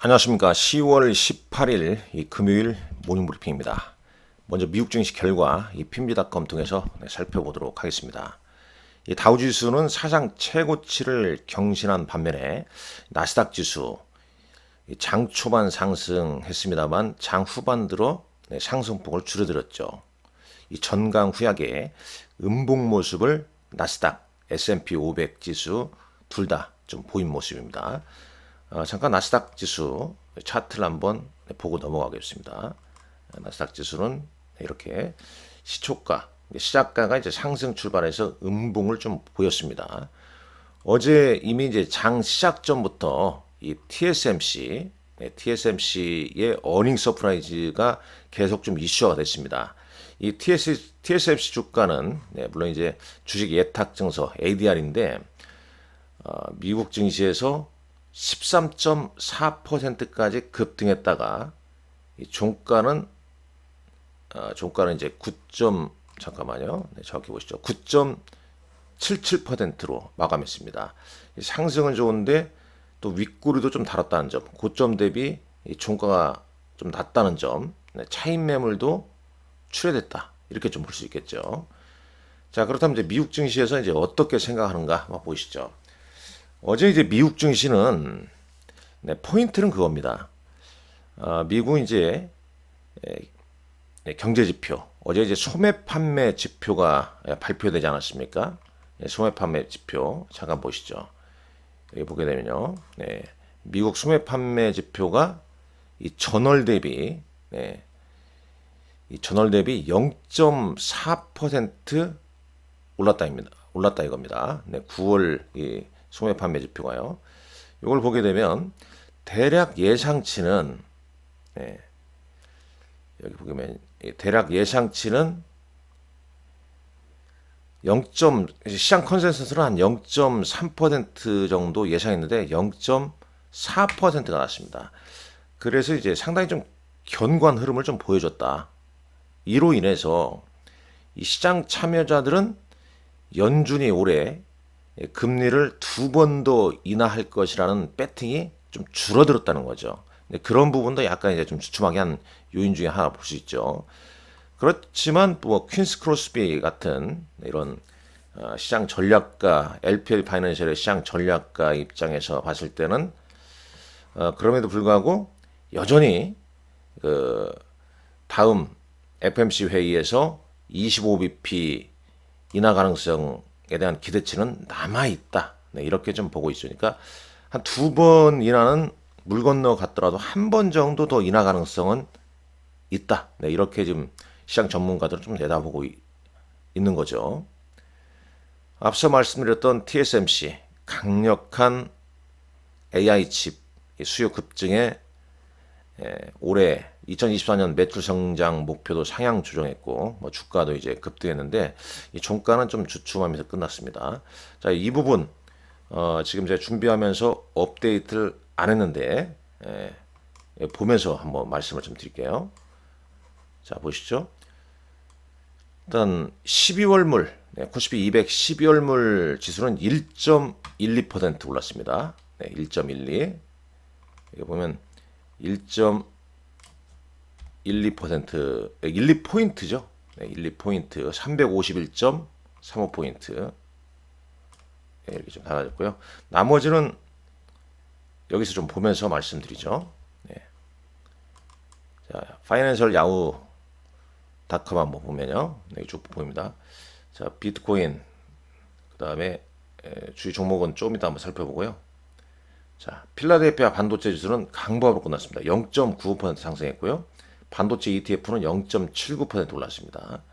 안녕하십니까. 10월 18일 금요일 모닝브리핑입니다. 먼저 미국 증시 결과 PMG.com 통해서 살펴보도록 하겠습니다. 다우지수는 사상 최고치를 경신한 반면에 나스닥 지수 장 초반 상승했습니다만 장 후반 들어 상승폭을 줄여들었죠. 이 전강 후약의 음봉 모습을 나스닥, S&P 500 지수 둘 다 좀 보인 모습입니다. 잠깐 나스닥 지수 차트를 한번 보고 넘어가겠습니다. 나스닥 지수는 이렇게 시초가, 시작가가 이제 상승 출발해서 음봉을 좀 보였습니다. 어제 이미 이제 장 시작 전부터 이 TSMC의 어닝 서프라이즈가 계속 좀 이슈화가 됐습니다. 이 TSMC 주가는 물론 이제 주식 예탁 증서 ADR인데 미국 증시에서 13.4%까지 급등했다가 종가는 이제 9. 잠깐만요. 정확히 보시죠. 9.77%로 마감했습니다. 상승은 좋은데 또 윗꼬리도 좀 달았다는 점, 고점 대비 종가가 좀 낮다는 점, 차익 매물도 출회됐다. 이렇게 좀 볼 수 있겠죠. 자, 그렇다면 이제 미국 증시에서 이제 어떻게 생각하는가 한번 보시죠. 어제 이제 미국 증시는 포인트는 그겁니다. 미국 이제 경제 지표 어제 이제 소매 판매 지표가 발표되지 않았습니까? 소매 판매 지표 잠깐 보시죠. 여기 보게 되면요, 미국 소매 판매 지표가 이 전월 대비 이 전월 대비 0.4% 올랐다 이겁니다. 9월 이 소매 판매 지표가요. 이걸 보게 되면 대략 예상치는 여기 보면 대략 예상치는 시장 컨센서스는 한 0.3% 정도 예상했는데 0.4%가 났습니다. 그래서 이제 상당히 좀 견고한 흐름을 좀 보여줬다. 이로 인해서 이 시장 참여자들은 연준이 올해 금리를 2번 더 인하할 것이라는 배팅이 좀 줄어들었다는 거죠. 그런 부분도 약간 이제 좀 주춤하게 한 요인 중에 하나 볼 수 있죠. 그렇지만 뭐 퀸스 크로스비 같은 이런 시장 전략가, LPL 파이낸셜의 시장 전략가 입장에서 봤을 때는 그럼에도 불구하고 여전히 그 다음 FMC 회의에서 25bp 인하 가능성에 대한 기대치는 남아있다. 이렇게 좀 보고 있으니까 한 2번 인하는 물 건너 갔더라도 한 번 정도 더 인하 가능성은 있다. 이렇게 지금 시장 전문가들은 좀 내다보고 있는 거죠. 앞서 말씀드렸던 TSMC 강력한 AI 칩 수요 급증에 올해 2024년 매출 성장 목표도 상향 조정했고 주가도 이제 급등했는데 이 종가는 좀 주춤하면서 끝났습니다. 자, 이 부분 지금 제가 준비하면서 업데이트를 안 했는데 보면서 한번 말씀을 좀 드릴게요. 자, 보시죠. 일단 12월물 코스피 200 12월물 지수는 1.12% 올랐습니다. 1.12. 여기 보면 1.12% 12포인트죠. 12포인트 351.35포인트 이렇게 좀 달라졌고요. 나머지는 여기서 좀 보면서 말씀드리죠. 자, 파이낸셜 야후 닷컴 한번 보면요. 쭉 보입니다. 자, 비트코인 그다음에 주요 종목은 좀 이따 한번 살펴보고요. 자, 필라델피아 반도체 지수는 강보합으로 끝났습니다. 0.95% 상승했고요. 반도체 ETF는 0.79% 올랐습니다.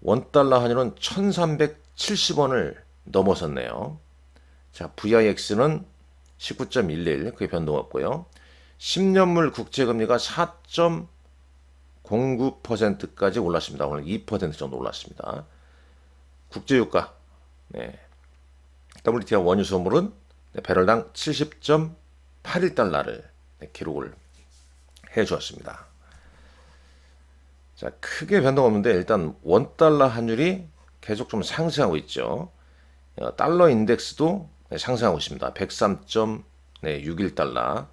원달러 환율은 1370원을 넘어섰네요. 자, VIX는 19.11, 그게 변동 없고요. 10년물 국채금리가 4.09%까지 올랐습니다. 오늘 2% 정도 올랐습니다. 국제유가, WTI 원유 소물은 배럴당 70.81달러를 기록을 해주었습니다. 자, 크게 변동 없는데 일단 원달러 환율이 계속 좀 상승하고 있죠. 달러 인덱스도 상승하고 있습니다. 103.61달러.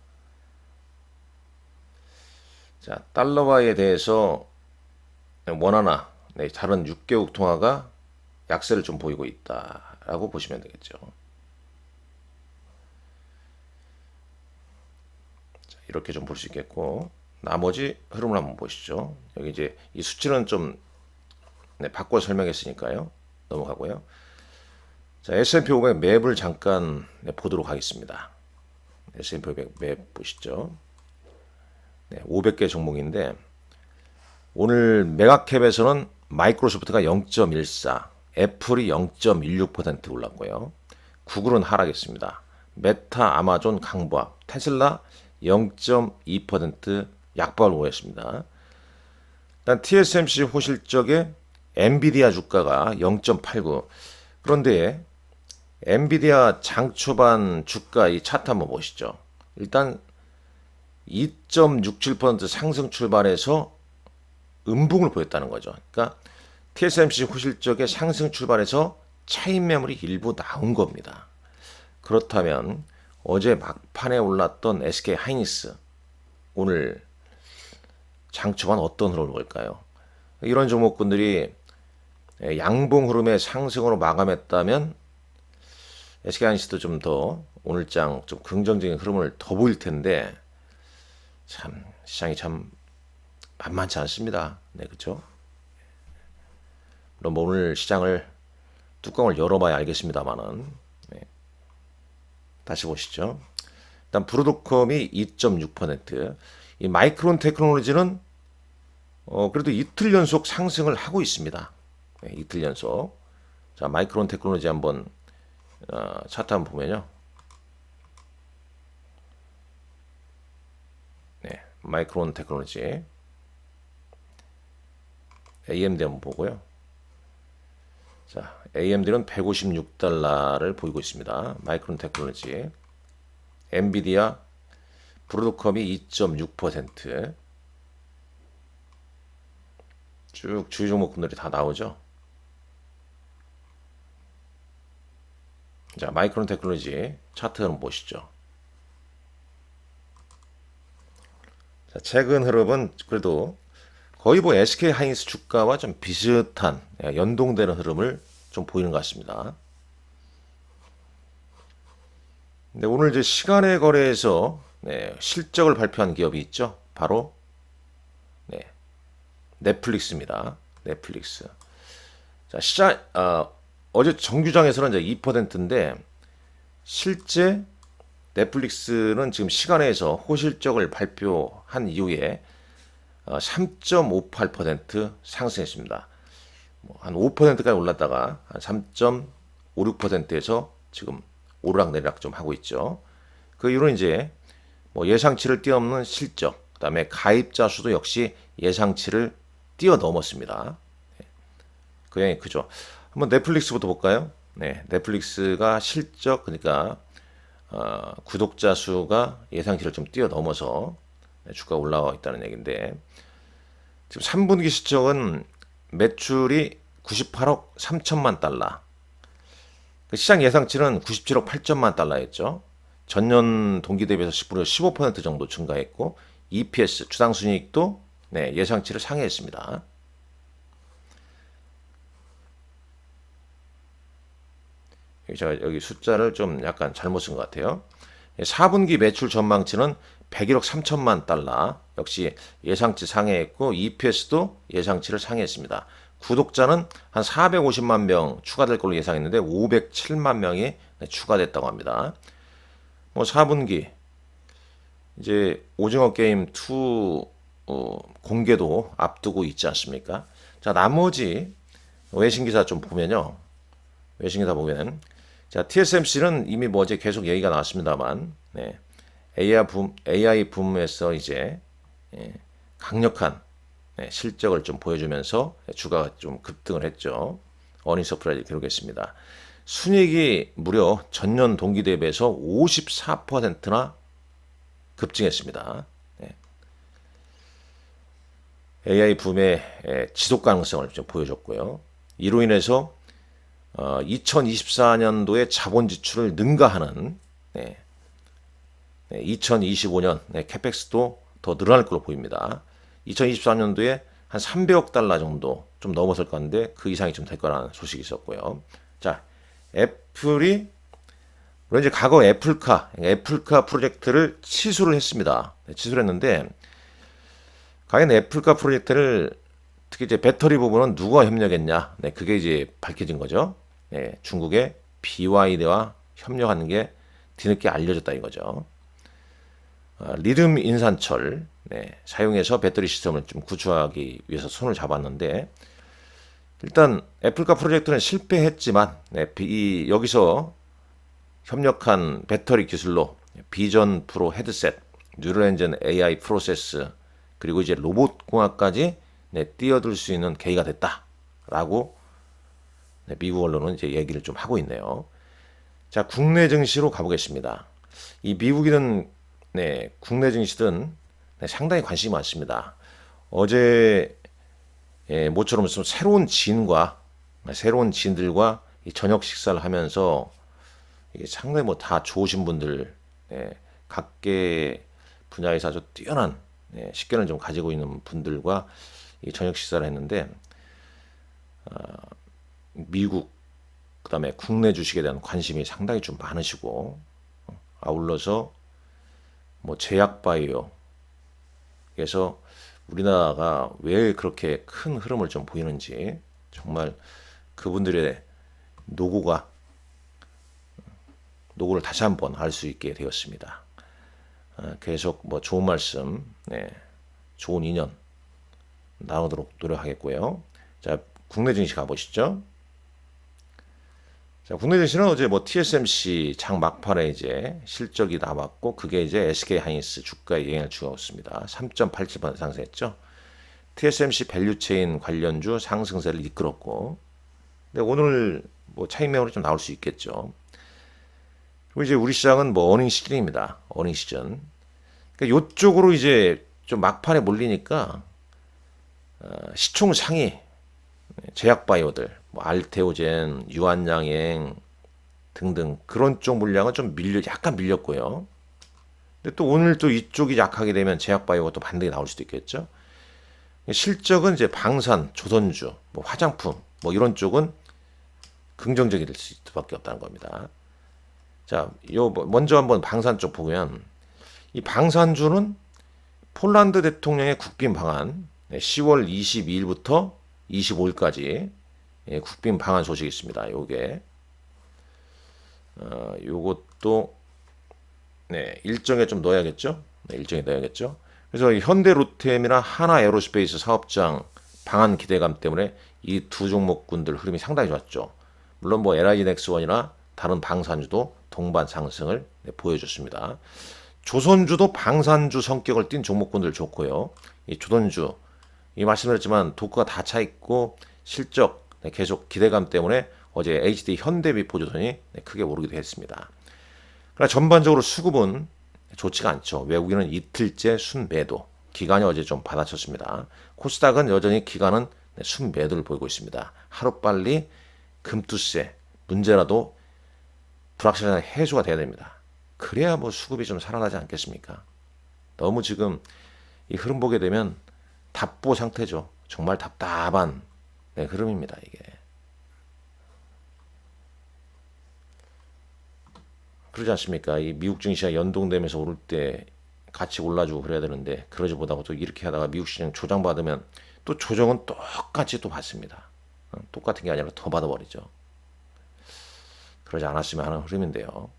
자, 달러화에 대해서 원화나 다른 6개국 통화가 약세를 좀 보이고 있다라고 보시면 되겠죠. 자, 이렇게 좀 볼 수 있겠고, 나머지 흐름을 한번 보시죠. 여기 이제 이 수치는 좀 바꿔 설명했으니까요. 넘어가고요. 자, S&P 500 맵을 잠깐 보도록 하겠습니다. S&P 500 맵 보시죠. 500개 종목인데 오늘 메가캡에서는 마이크로소프트가 0.14, 애플이 0.16% 올랐고요. 구글은 하락했습니다. 메타, 아마존 강보합, 테슬라 0.2% 약보합을 보였습니다. 일단 TSMC 호실적에 엔비디아 주가가 0.89. 그런데 엔비디아 장 초반 주가 이 차트 한번 보시죠. 일단 2.67% 상승 출발해서 음봉을 보였다는 거죠. 그러니까 TSMC 호실적에 상승 출발해서 차익 매물이 일부 나온 겁니다. 그렇다면 어제 막판에 올랐던 SK 하이닉스 오늘 장 초반 어떤 흐름을 볼까요? 이런 종목군들이 양봉 흐름의 상승으로 마감했다면 SK 하이닉스도 좀 더 오늘장 좀 긍정적인 흐름을 더 보일 텐데 참 시장이 참 만만치 않습니다. 네, 그렇죠? 물론 오늘 시장을 뚜껑을 열어봐야 알겠습니다만은 다시 보시죠. 일단 브로드컴이 2.6%, 이 마이크론 테크놀로지는 그래도 이틀 연속 상승을 하고 있습니다. 네, 이틀 연속. 자, 마이크론 테크놀로지 한번 차트 한번 보면요. 네, 마이크론 테크놀로지 AMD 한번 보고요. 자, AMD는 156달러를 보이고 있습니다. 마이크론 테크놀로지. 엔비디아, 브로드컴이 2.6%. 쭉 주요 종목군들이 다 나오죠. 자, 마이크론 테크놀로지 차트 한번 보시죠. 자, 최근 흐름은 그래도 거의 뭐 SK 하이닉스 주가와 좀 비슷한 연동되는 흐름을 좀 보이는 것 같습니다. 근데 오늘 이제 시간의 거래에서 실적을 발표한 기업이 있죠. 바로 넷플릭스입니다. 넷플릭스. 자, 시장 어제 정규장에서는 이제 2%인데 실제 넷플릭스는 지금 시간에서 호실적을 발표한 이후에 3.58% 상승했습니다. 한 5%까지 올랐다가 한 3.56%에서 지금 오르락내리락 좀 하고 있죠. 그 이후로 이제 뭐 예상치를 뛰어넘는 실적, 그다음에 가입자 수도 역시 예상치를 뛰어넘었습니다. 그 영향이 크죠. 한번 넷플릭스부터 볼까요? 네, 넷플릭스가 실적, 그러니까 구독자 수가 예상치를 좀 뛰어넘어서 주가가 올라와 있다는 얘기인데 지금 3분기 실적은 매출이 98억 3천만 달러. 시장 예상치는 97억 8천만 달러였죠. 전년 동기 대비해서 15% 정도 증가했고 EPS 주당 순이익도 예상치를 상회했습니다. 제가 여기 숫자를 좀 약간 잘못 쓴 것 같아요. 4분기 매출 전망치는 101억 3천만 달러. 역시 예상치 상회했고 EPS도 예상치를 상회했습니다. 구독자는 한 450만 명 추가될 걸로 예상했는데 507만 명이 추가됐다고 합니다. 뭐 4분기 이제 오징어 게임 2 공개도 앞두고 있지 않습니까? 자, 나머지 외신 기사 좀 보면요. 외신 기사 보면 자, TSMC는 이미 뭐 어제 계속 얘기가 나왔습니다만 AI 붐에서 이제 강력한 실적을 좀 보여주면서 주가가 좀 급등을 했죠. 어닝 서프라이즈 기록했습니다. 순이익이 무려 전년 동기 대비해서 54%나 급증했습니다. AI 붐의 지속 가능성을 좀 보여줬고요. 이로 인해서 2024년도에 자본 지출을 능가하는 2025년 캐펙스도 더 늘어날 걸로 보입니다. 2024년도에 한 300억 달러 정도 좀 넘어설 건데 그 이상이 좀 될 거라는 소식이 있었고요. 자, 애플이 물론 이제 과거 애플카 프로젝트를 취소를 했습니다. 취소를 했는데 과연 애플카 프로젝트를 특히 이제 배터리 부분은 누가 협력했냐? 네, 그게 이제 밝혀진 거죠. 네, 중국의 BYD와 협력하는 게 뒤늦게 알려졌다 이거죠. 리튬 인산철 사용해서 배터리 시스템을 좀 구축하기 위해서 손을 잡았는데 일단 애플카 프로젝트는 실패했지만 여기서 협력한 배터리 기술로 비전 프로 헤드셋, 뉴럴 엔진 AI 프로세스 그리고 이제 로봇 공학까지 뛰어들 수 있는 계기가 됐다라고 미국 언론은 이제 얘기를 좀 하고 있네요. 자, 국내 증시로 가보겠습니다. 이 미국이든 국내 증시든 상당히 관심이 많습니다. 어제 모처럼 좀 새로운 지인들과 이 저녁 식사를 하면서 이게 상당히 뭐 다 좋으신 분들, 각계 분야에서 아주 뛰어난 식견을 좀 가지고 있는 분들과 이 저녁 식사를 했는데 미국 그다음에 국내 주식에 대한 관심이 상당히 좀 많으시고 아울러서 뭐 제약바이오 그래서 우리나라가 왜 그렇게 큰 흐름을 좀 보이는지 정말 그분들의 노고를 다시 한번 알 수 있게 되었습니다. 계속 뭐 좋은 말씀, 좋은 인연 나누도록 노력하겠고요. 자, 국내 증시 가보시죠. 자, 국내 증시는 어제 뭐 TSMC 장 막판에 이제 실적이 나왔고 그게 이제 SK 하이닉스 주가에 영향을 주었습니다. 3.87% 상승했죠. TSMC 밸류체인 관련주 상승세를 이끌었고, 근데 오늘 뭐 차익 매물이 좀 나올 수 있겠죠. 그리고 이제 우리 시장은 뭐 어닝 시즌입니다. 어닝 시즌. 그러니까 요쪽으로 이제 좀 막판에 몰리니까 시총 상위 제약바이오들, 뭐 알테오젠, 유한양행 등등 그런 쪽 물량은 좀 약간 밀렸고요. 근데 또 오늘 또 이쪽이 약하게 되면 제약바이오가 또 반등이 나올 수도 있겠죠. 실적은 이제 방산, 조선주, 뭐 화장품, 뭐 이런 쪽은 긍정적이 될 수밖에 없다는 겁니다. 자, 먼저 한번 방산 쪽 보면 이 방산주는 폴란드 대통령의 국빈 방한 10월 22일부터 25일까지 국빈 방한 소식이 있습니다. 요것도 일정에 좀 넣어야겠죠. 일정에 넣어야겠죠. 그래서 현대로템이나 하나에어로스페이스 사업장 방한 기대감 때문에 이 두 종목군들 흐름이 상당히 좋았죠. 물론 뭐 LI넥스원이나 다른 방산주도 동반 상승을 보여줬습니다. 조선주도 방산주 성격을 띤 종목군들 좋고요. 이 조선주 이 말씀드렸지만 도크가 다 차 있고 실적 계속 기대감 때문에 어제 HD 현대비포조선이 크게 오르기도 했습니다. 그러나 전반적으로 수급은 좋지가 않죠. 외국인은 이틀째 순매도, 기관이 어제 좀 받아쳤습니다. 코스닥은 여전히 기관은 순매도를 보이고 있습니다. 하루빨리 금투세 문제라도 불확실한 해소가 돼야 됩니다. 그래야 뭐 수급이 좀 살아나지 않겠습니까? 너무 지금 이 흐름 보게 되면 답보 상태죠. 정말 답답한 흐름입니다. 이게. 그러지 않습니까? 이 미국 증시가 연동되면서 오를 때 같이 올라주고 그래야 되는데 그러지 못하고 또 이렇게 하다가 미국 시장 조정받으면 또 조정은 똑같이 또 받습니다. 똑같은 게 아니라 더 받아버리죠. 그러지 않았으면 하는 흐름인데요.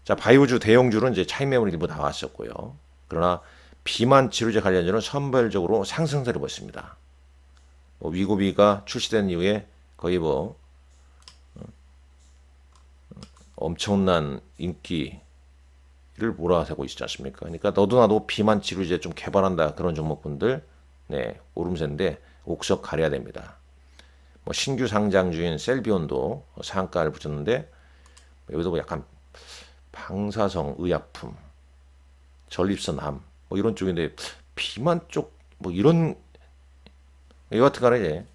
자, 바이오주 대형주는 이제 차익 매물이 일부 나왔었고요. 그러나 비만 치료제 관련주는 선별적으로 상승세를 보였습니다. 위고비가 출시된 이후에 거의 엄청난 인기를 몰아세우고 있지 않습니까? 그러니까 너도 나도 비만 치료제 좀 개발한다 그런 종목분들 오름세인데 옥석 가려야 됩니다. 신규 상장주인 셀비온도 상한가를 붙였는데 여기도 약간 방사성 의약품, 전립선암 이런 쪽인데 비만 쪽 이런 여하튼간에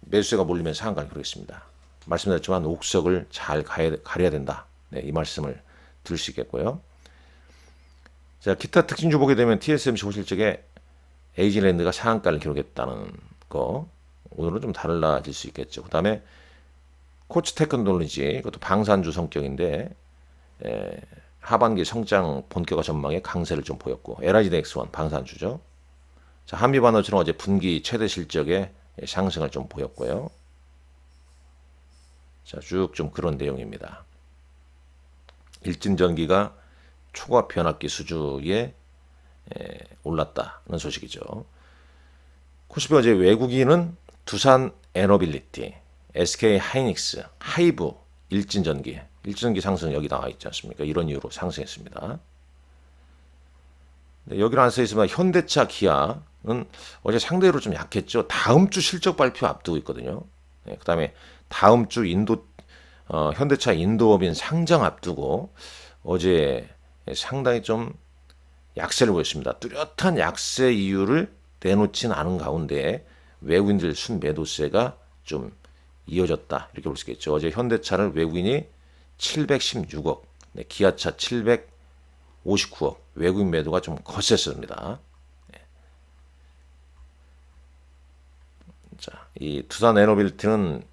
매수세가 몰리면 상한가를 그러겠습니다. 말씀드렸지만 옥석을 잘 가려야 된다. 이 말씀을 드릴 수 있겠고요. 자, 기타 특징주 보게 되면 TSMC 호실적에 에이지랜드가 상한가를 기록했다는 거. 오늘은 좀 달라질 수 있겠죠. 그 다음에 코츠 테크놀로지, 이것도 방산주 성격인데 하반기 성장 본격화 전망에 강세를 좀 보였고, LIGDX1 방산주죠. 자, 한미반도체는 어제 분기 최대 실적에 상승을 좀 보였고요. 자, 쭉 좀 그런 내용입니다. 일진전기가 초과 변압기 수주에 올랐다는 소식이죠. 코스피 어제 외국인은 두산 에너빌리티, SK 하이닉스, 하이브, 일진전기 상승 여기 나와 있지 않습니까? 이런 이유로 상승했습니다. 네, 여기는 안 써 있으면 현대차, 기아는 어제 상대로 좀 약했죠. 다음 주 실적 발표 앞두고 있거든요. 네, 그다음에 다음 주 현대차 인도법인 상장 앞두고 어제 상당히 좀 약세를 보였습니다. 뚜렷한 약세 이유를 내놓진 않은 가운데 외국인들 순매도세가 좀 이어졌다, 이렇게 볼 수 있겠죠. 어제 현대차를 외국인이 716억, 네, 기아차 759억, 외국인 매도가 좀 거셌습니다. 네. 자, 이 두산 에너빌리티는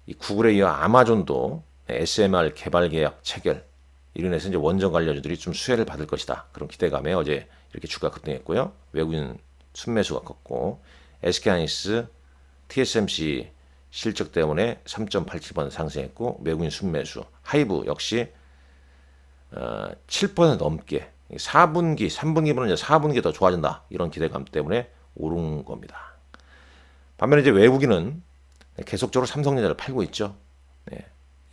이 구글에 이어 아마존도 SMR 개발 계약 체결, 이로 인해서 이제 원전 관련주들이 좀 수혜를 받을 것이다, 그런 기대감에 어제 이렇게 주가 급등했고요. 외국인 순매수가 컸고, SK하이닉스, TSMC 실적 때문에 3.87% 상승했고, 외국인 순매수, 하이브 역시 7% 넘게 3분기보다는 이제 4분기 더 좋아진다, 이런 기대감 때문에 오른 겁니다. 반면에 이제 외국인은 계속적으로 삼성전자를 팔고 있죠. 네,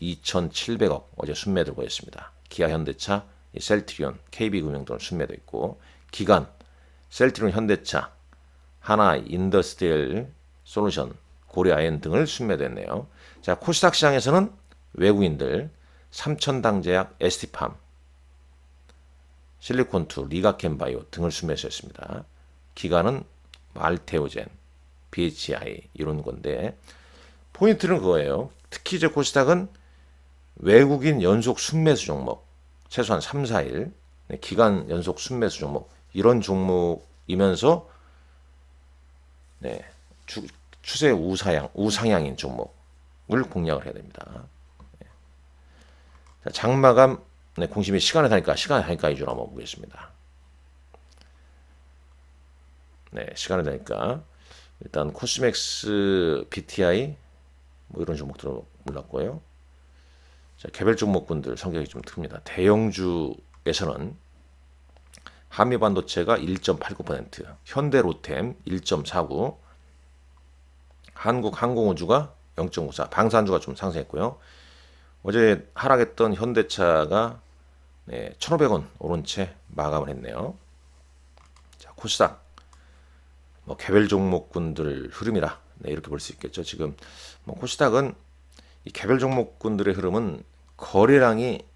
2,700억 어제 순매도 보였습니다. 기아, 현대차, 셀트리온, KB금융 등을 순매도 있고, 기관, 셀트리온, 현대차, 하나 인더스트리얼 솔루션, 고려아연 등을 순매도했네요. 자, 코스닥 시장에서는 외국인들 삼천당제약, ST팜, 실리콘투, 리가켄바이오 등을 순매수했습니다. 기관은 알테오젠, BHI 이런 건데, 포인트는 그거예요. 특히 이제 코스닥은 외국인 연속 순매수 종목, 최소한 3, 4일, 기간 연속 순매수 종목, 이런 종목이면서 네, 추세 우상향인 종목을 공략을 해야 됩니다. 자, 장마감 공심이 시간에 다니까 위주로 한번 보겠습니다. 네, 시간에 다니까 일단 코스맥스, BTI 뭐 이런 종목들은 몰랐고요. 자, 개별 종목군들 성격이 좀 틉니다. 대형주에서는 한미반도체가 1.89%, 현대로템 1.49%, 한국항공우주가 0.54%, 방산주가 좀 상승했고요. 어제 하락했던 현대차가 1,500원 오른 채 마감을 했네요. 자, 코스닥 뭐 개별 종목군들 흐름이라, 네, 이렇게 볼 수 있겠죠. 지금 뭐 코스닥은 이 개별 종목군들의 흐름은 거래량이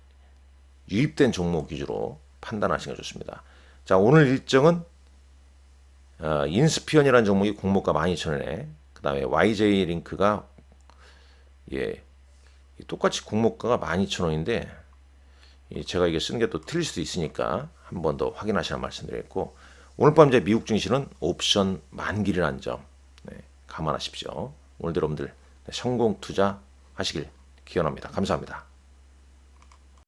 유입된 종목 위주로 판단하시는 게 좋습니다. 자, 오늘 일정은 인스피언이라는 종목이 공모가 12,000원에, 그 다음에 YJ링크가 똑같이 공모가가 12,000원인데 제가 이게 쓴 게 또 틀릴 수도 있으니까 한 번 더 확인하시라는 말씀드렸고, 오늘 밤 이제 미국 증시는 옵션 만기라는 점, 네, 감안하십시오. 오늘도 여러분들 성공 투자 하시길 기원합니다. 감사합니다.